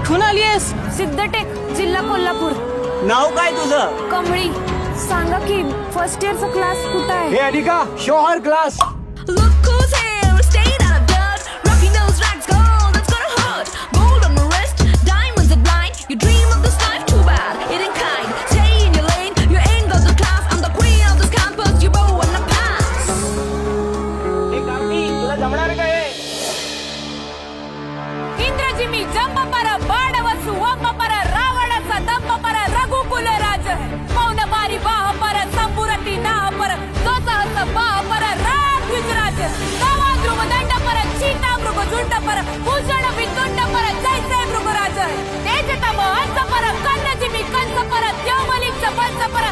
कुठून आलीयस? सिद्धटेक, जिल्हा कोल्हापूर. नाव काय तुझं? कमळी. सांगा की फर्स्ट इयरचा क्लास कुठं आहे? हे Anika, show her class. Look who's here, stayed out of dirt. Rocking those rags, gold, that's gonna hurt. Gold on my wrist, diamonds that blind. You dream of this life, too bad, it ain't kind. Stay in your lane, you ain't got the class. I'm the queen of this campus, you bow on the pass. हे गावठी, तुला जमणार काय? इंद्रजिमी जंब पर बाडवसु वंब पर रावणचा दंब पर रघुकुल राज मौन मारी बाह पर संपुरती नाह पर तो सहस बाह पर राम गुजराज तवा ध्रुव दंड पर चीता मृग झुंड पर भूषण विदुंड पर जैसे मृगराज तेज तम हंस पर कन्न जिमी कंस पर द्योमलिंग पंच पर